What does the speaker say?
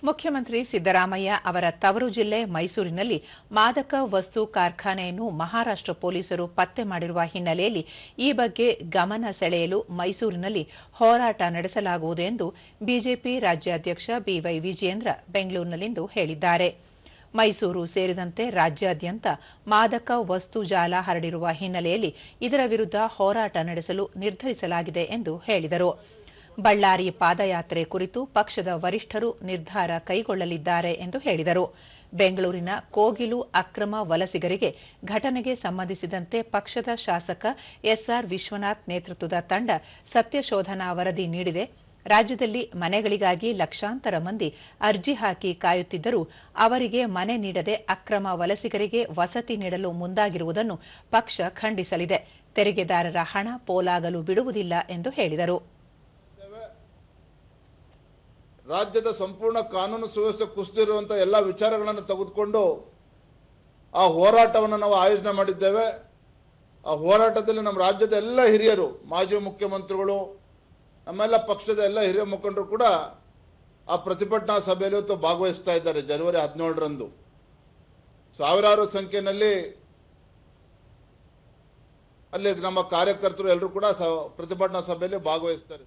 ಮುಖ್ಯಮಂತ್ರಿ ಸಿದ್ದರಾಮಯ್ಯ ಅವರ ತವರು ಜಿಲ್ಲೆ ಮೈಸೂರಿನಲ್ಲಿ ಮಾದಕ ವಸ್ತು ಕಾರ್ಖಾನೆಯನ್ನು ಮಹಾರಾಷ್ಟ್ರ ಪೊಲೀಸರು ಪತ್ತೆ ಮಾಡಿರುವ ಹಿನ್ನೆಲೆಯಲ್ಲಿ ಈ ಬಗ್ಗೆ ಗಮನ ಸೆಳೆಯಲು ಮೈಸೂರಿನಲ್ಲಿ ಹೋರಾಟ ನಡೆಸಲಾಗುವುದು ಎಂದು ಬಿಜೆಪಿ ರಾಜ್ಯಾಧ್ಯಕ್ಷ ಬಿವೈ ವಿಜಯೇಂದ್ರ ಬೆಂಗಳೂರಿನಲ್ಲಿಂದು ಹೇಳಿದ್ದಾರೆ. ಮೈಸೂರು ಸೇರಿದಂತೆ ರಾಜ್ಯಾದ್ಯಂತ ಮಾದಕ ವಸ್ತು ಜಾಲ ಹರಡಿರುವ ಹಿನ್ನೆಲೆಯಲ್ಲಿ ಇದರ ವಿರುದ್ಧ ಹೋರಾಟ ನಡೆಸಲು ನಿರ್ಧರಿಸಲಾಗಿದೆ ಎಂದು ಹೇಳಿದರು. ಬಳ್ಳಾರಿ ಪಾದಯಾತ್ರೆ ಕುರಿತು ಪಕ್ಷದ ವರಿಷ್ಠರು ನಿರ್ಧಾರ ಕೈಗೊಳ್ಳಲಿದ್ದಾರೆ ಎಂದು ಹೇಳಿದರು. ಬೆಂಗಳೂರಿನ ಕೋಗಿಲು ಅಕ್ರಮ ವಲಸಿಗರಿಗೆ ಘಟನೆಗೆ ಸಂಬಂಧಿಸಿದಂತೆ ಪಕ್ಷದ ಶಾಸಕ ಎಸ್ಆರ್ ವಿಶ್ವನಾಥ್ ನೇತೃತ್ವದ ತಂಡ ಸತ್ಯಶೋಧನಾ ವರದಿ ನೀಡಿದೆ. ರಾಜ್ಯದಲ್ಲಿ ಮನೆಗಳಿಗಾಗಿ ಲಕ್ಷಾಂತರ ಮಂದಿ ಅರ್ಜಿ ಹಾಕಿ ಕಾಯುತ್ತಿದ್ದರೂ ಅವರಿಗೆ ಮನೆ ನೀಡದೆ ಅಕ್ರಮ ವಲಸಿಗರಿಗೆ ವಸತಿ ನೀಡಲು ಮುಂದಾಗಿರುವುದನ್ನು ಪಕ್ಷ ಖಂಡಿಸಲಿದೆ. ತೆರಿಗೆದಾರರ ಹಣ ಪೋಲಾಗಲು ಬಿಡುವುದಿಲ್ಲ ಎಂದು ಹೇಳಿದರು. ರಾಜ್ಯದ ಸಂಪೂರ್ಣ ಕಾನೂನು ಸುವ್ಯವಸ್ಥೆ ಕುಸಿದಿರುವಂಥ ಎಲ್ಲ ವಿಚಾರಗಳನ್ನು ತೆಗೆದುಕೊಂಡು ಆ ಹೋರಾಟವನ್ನು ನಾವು ಆಯೋಜನೆ ಮಾಡಿದ್ದೇವೆ. ಆ ಹೋರಾಟದಲ್ಲಿ ನಮ್ಮ ರಾಜ್ಯದ ಎಲ್ಲ ಹಿರಿಯರು, ಮಾಜಿ ಮುಖ್ಯಮಂತ್ರಿಗಳು, ನಮ್ಮೆಲ್ಲ ಪಕ್ಷದ ಎಲ್ಲ ಹಿರಿಯ ಮುಖಂಡರು ಕೂಡ ಆ ಪ್ರತಿಭಟನಾ ಸಭೆಯಲ್ಲಿ ಇವತ್ತು ಭಾಗವಹಿಸ್ತಾ ಇದ್ದಾರೆ. ಜನವರಿ 17ರಂದು ಸಾವಿರಾರು ಸಂಖ್ಯೆಯಲ್ಲಿ ಅಲ್ಲಿ ನಮ್ಮ ಕಾರ್ಯಕರ್ತರು ಎಲ್ಲರೂ ಕೂಡ ಪ್ರತಿಭಟನಾ ಸಭೆಯಲ್ಲಿ ಭಾಗವಹಿಸ್ತಾರೆ.